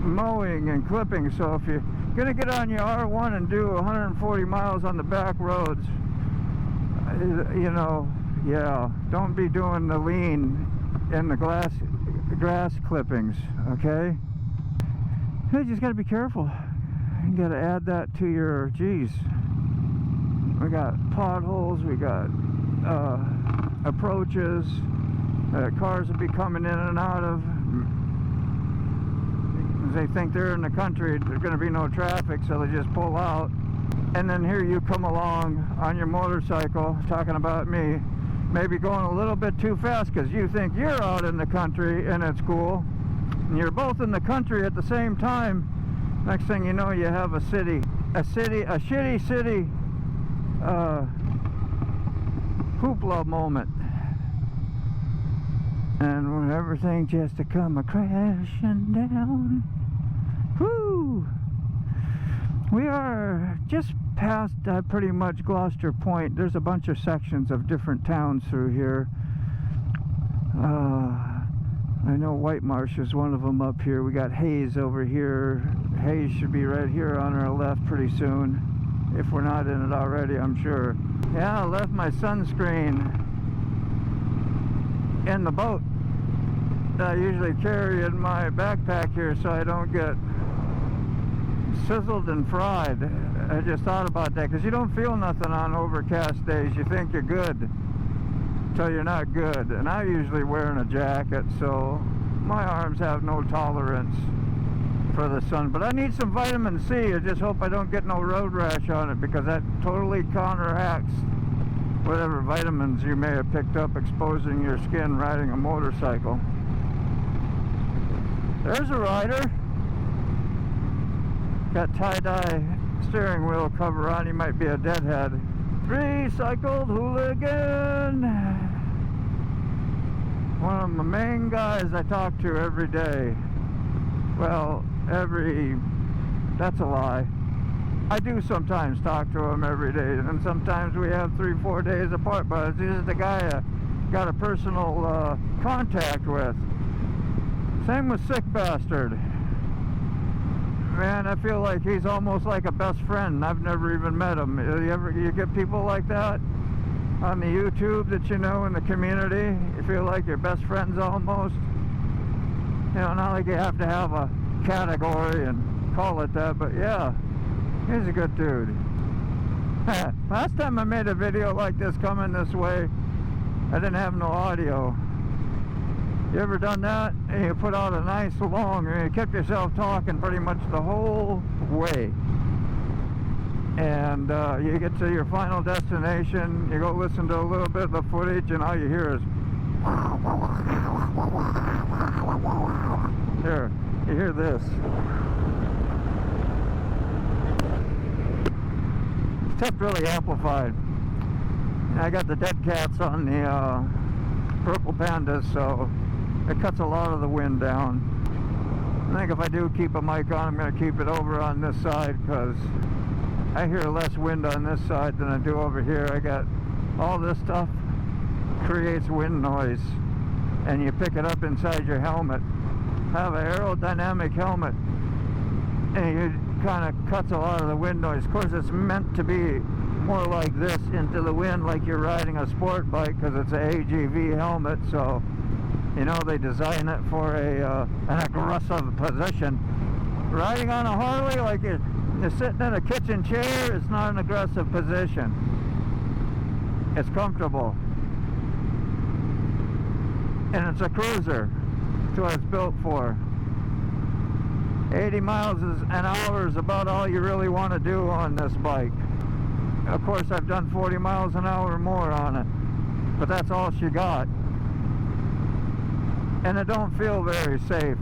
mowing and clipping. So if you're gonna get on your R1 and do 140 miles on the back roads, you know, yeah, don't be doing the lean in the grass clippings, okay? You just gotta be careful. You gotta add that to your, geez, we got potholes, we got approaches that cars will be coming in and out of. They think they're in the country, there's going to be no traffic, so they just pull out. And then here you come along on your motorcycle, talking about me, maybe going a little bit too fast because you think you're out in the country and it's cool. And you're both in the country at the same time. Next thing you know, you have a shitty city hoopla moment. And when everything just to come a-crashing down. Whoo! We are just past pretty much Gloucester Point. There's a bunch of sections of different towns through here. I know White Marsh is one of them up here. We got Hayes over here. Hayes should be right here on our left pretty soon. If we're not in it already, I'm sure. Yeah, I left my sunscreen in the boat that I usually carry in my backpack here so I don't get sizzled and fried. I just thought about that because you don't feel nothing on overcast days. You think you're good until you're not good. And I'm usually wearing a jacket, so my arms have no tolerance for the sun. But I need some vitamin C. I just hope I don't get no road rash on it, because that totally counteracts whatever vitamins you may have picked up exposing your skin riding a motorcycle. There's a rider. Got tie-dye steering wheel cover on. He might be a deadhead. Recycled hooligan. One of the main guys I talk to every day. Well, that's a lie. I do sometimes talk to him every day, and sometimes we have 3-4 days apart, but this is the guy I got a personal contact with. Same with Sick Bastard. Man, I feel like he's almost like a best friend. I've never even met him. You get people like that on the YouTube that you know in the community? You feel like you're best friends almost? You know, not like you have to have a category and call it that, but yeah, he's a good dude. Last time I made a video like this coming this way, I didn't have no audio. You ever done that? And you put out a nice long, and you kept yourself talking pretty much the whole way. And you get to your final destination, you go listen to a little bit of the footage, and all you hear is here, you hear this. Except really amplified. I got the dead cats on the purple pandas, so it cuts a lot of the wind down. I think if I do keep a mic on, I'm going to keep it over on this side, because I hear less wind on this side than I do over here. I got all this stuff creates wind noise, and you pick it up inside your helmet. I have an aerodynamic helmet, and it kind of cuts a lot of the wind noise. Of course, it's meant to be more like this into the wind, like you're riding a sport bike, because it's an AGV helmet, so you know they design it for an aggressive position. Riding on a Harley like you're sitting in a kitchen chair, it's not an aggressive position. It's comfortable. And it's a cruiser. That's what it's built for. 80 miles an hour is about all you really want to do on this bike. Of course, I've done 40 miles an hour or more on it, but that's all she got. And it don't feel very safe.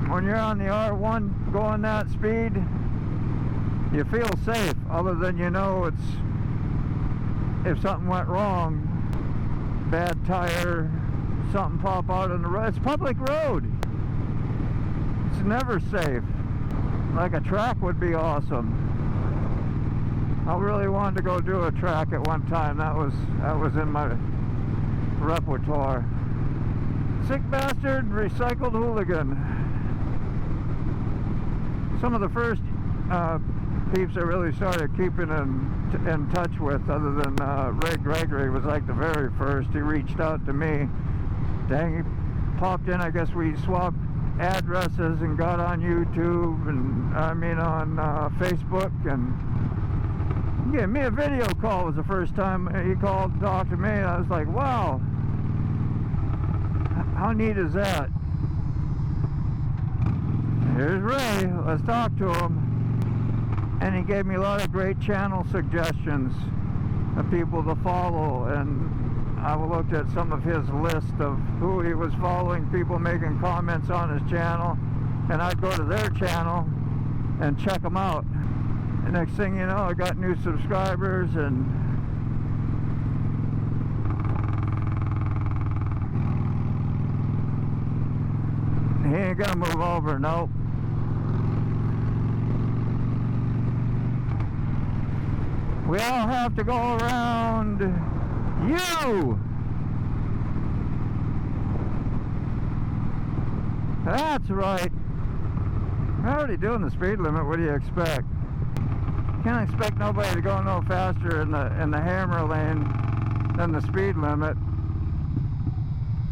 When you're on the R1 going that speed, you feel safe, other than you know it's, if something went wrong, bad tire, something pop out on the road. It's public road. It's never safe. Like a track would be awesome. I really wanted to go do a track at one time. That was in my repertoire. Sick Bastard, Recycled Hooligan. some of the first peeps I really started keeping in touch with, other than Ray Gregory, was like the very first. He reached out to me. Dang, he popped in. I guess we swapped addresses and got on YouTube and on Facebook, and gave me a video call. Was the first time he called to talk to me, and I was like, wow, how neat is that? Here's Ray, let's talk to him. And he gave me a lot of great channel suggestions of people to follow, and I looked at some of his list of who he was following, people making comments on his channel, and I'd go to their channel and check them out. And next thing you know, I got new subscribers, and he ain't gonna move over, nope. We all have to go around you. That's right. I'm already doing the speed limit. What do you expect? Can't expect nobody to go no faster in the hammer lane than the speed limit.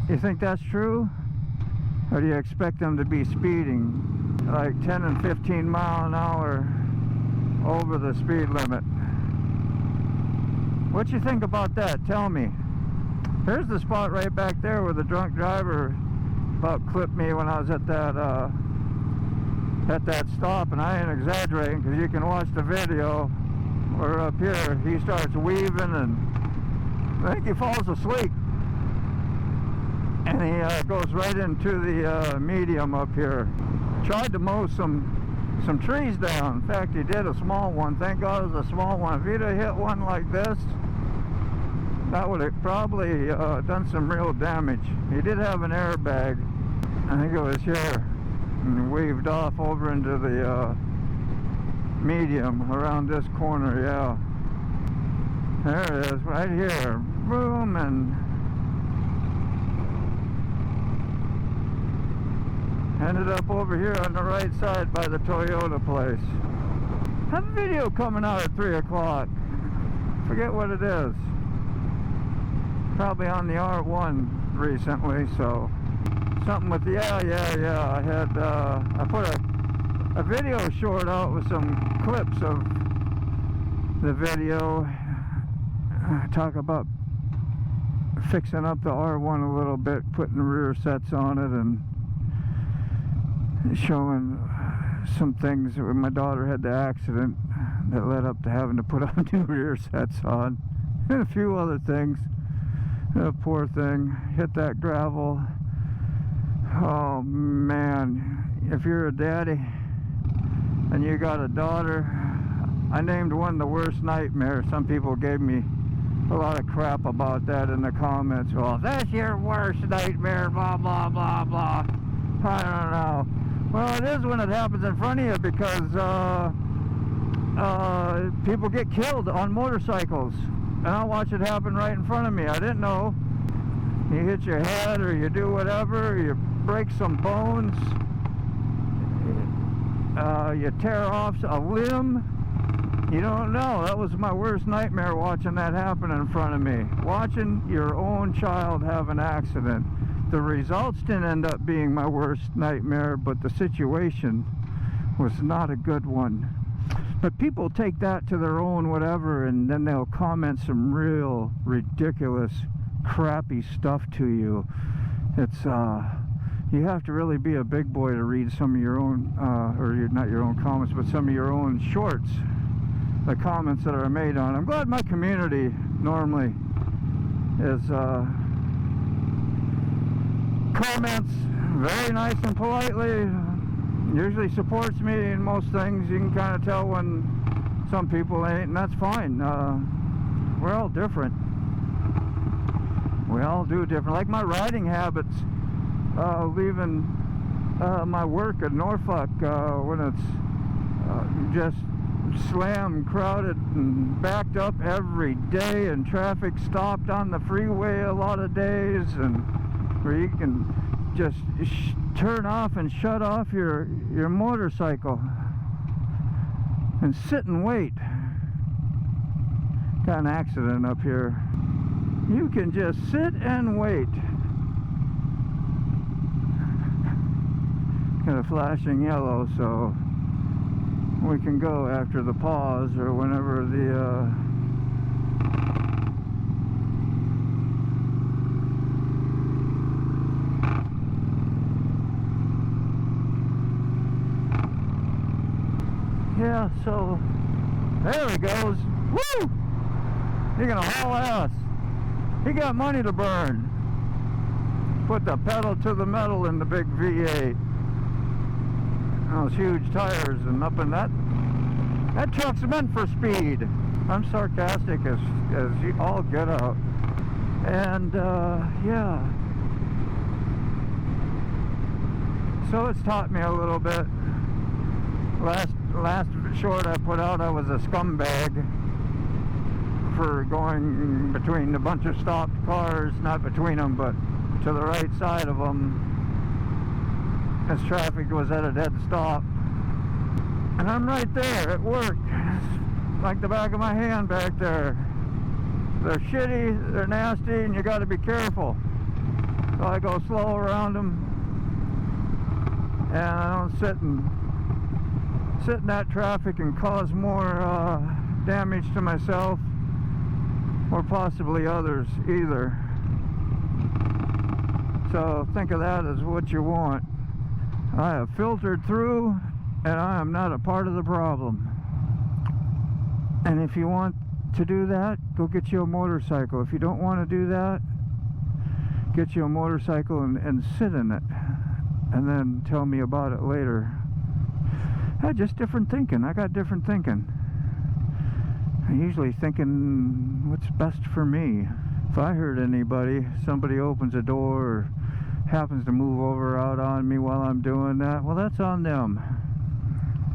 You think that's true? Or do you expect them to be speeding like 10 and 15 mile an hour over the speed limit? What you think about that? Tell me. There's the spot right back there where the drunk driver about clipped me when I was at that stop, and I ain't exaggerating, because you can watch the video. We're up here. He starts weaving, and I think he falls asleep, and he goes right into the medium up here. Tried to mow some trees down. In fact, he did a small one. Thank God it was a small one. If he'd have hit one like this, that would have probably done some real damage. He did have an airbag. I think it was here. And weaved off over into the medium around this corner, yeah. There it is, right here. Boom, and ended up over here on the right side by the Toyota place. I have a video coming out at 3 o'clock. Forget what it is. Probably on the R1 recently, so something with the, yeah. I had, I put a video short out with some clips of the video. Talk about fixing up the R1 a little bit, putting rear sets on it, and showing some things. My daughter had the accident that led up to having to put on new rear sets on, and a few other things. Poor thing, hit that gravel. Oh man, if you're a daddy and you got a daughter, I named one the worst nightmare. Some people gave me a lot of crap about that in the comments. Well, that's your worst nightmare, blah blah blah blah. I don't know. Well, it is when it happens in front of you, because people get killed on motorcycles, and I watch it happen right in front of me. I didn't know. You hit your head, or you do whatever, you break some bones, you tear off a limb. You don't know. That was my worst nightmare, watching that happen in front of me. Watching your own child have an accident. The results didn't end up being my worst nightmare, but the situation was not a good one. But people take that to their own whatever, and then they'll comment some real ridiculous, crappy stuff to you. It's, you have to really be a big boy to read some of your own, or not your own comments, but some of your own shorts. The comments that are made on. I'm glad my community normally is, comments very nice and politely, usually supports me in most things. You can kind of tell when some people ain't, and that's fine. We're all different. We all do different. Like my riding habits, leaving my work at Norfolk, when it's just slammed, crowded, and backed up every day, and traffic stopped on the freeway a lot of days, and where you can just turn off and shut off your motorcycle. and sit and wait. Got an accident up here. You can just sit and wait. Got a flashing yellow, so we can go after the pause or whenever the yeah, so there he goes. Woo! He gonna haul ass. He got money to burn. Put the pedal to the metal in the big V8. Those huge tires, and up in that truck's meant for speed. I'm sarcastic as you all get out. And yeah, so it's taught me a little bit. Last short I put out, I was a scumbag for going between a bunch of stopped cars, not between them, but to the right side of them, as traffic was at a dead stop. And I'm right there at work, like the back of my hand back there. They're shitty, they're nasty, and you got to be careful. So I go slow around them, and I don't sit in that traffic and cause more damage to myself or possibly others either. So think of that as what you want. I have filtered through, and I am not a part of the problem. And if you want to do that, go get you a motorcycle. If you don't want to do that, get you a motorcycle and sit in it, and then tell me about it later. Just different thinking. I got different thinking. I'm usually thinking what's best for me. If I hurt anybody, somebody opens a door or happens to move over out on me while I'm doing that, well, that's on them.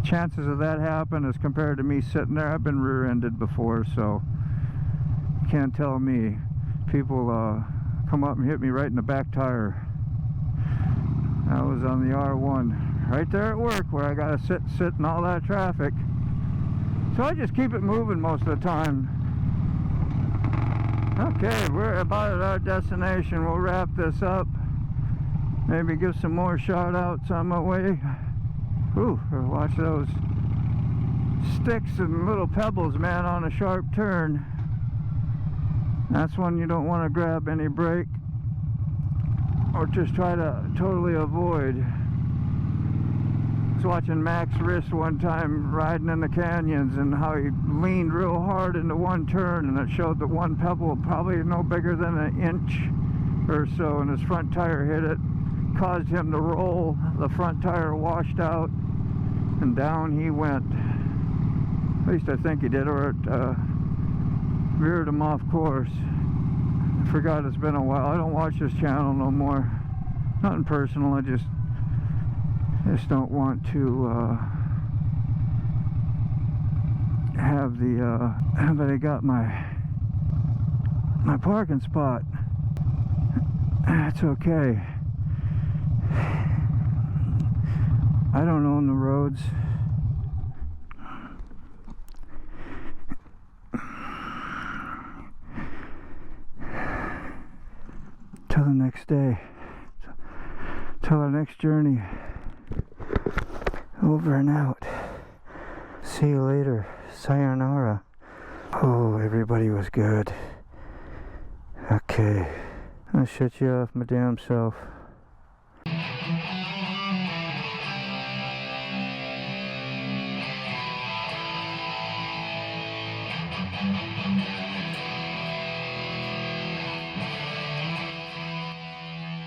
Chances of that happen as compared to me sitting there, I've been rear-ended before, so you can't tell me. People come up and hit me right in the back tire. I was on the R1 right there at work where I gotta sit in all that traffic. So I just keep it moving most of the time. Okay, we're about at our destination. We'll wrap this up. Maybe give some more shout outs on my way. Ooh, watch those sticks and little pebbles, man, on a sharp turn. That's one you don't want to grab any brake or just try to totally avoid. I was watching Max Wrist one time riding in the canyons, and how he leaned real hard into one turn, and it showed that one pebble, probably no bigger than an inch or so, and his front tire hit it, caused him to roll. The front tire washed out, and down he went. At least I think he did, or it veered him off course. I forgot, it's been a while. I don't watch this channel no more. Nothing personal, I just don't want to have the but I got my parking spot. That's okay. I don't own the roads. Till the next day. Till our next journey. Over and out. See you later. Sayonara. Oh, everybody was good. Okay. I'll shut you off my damn self.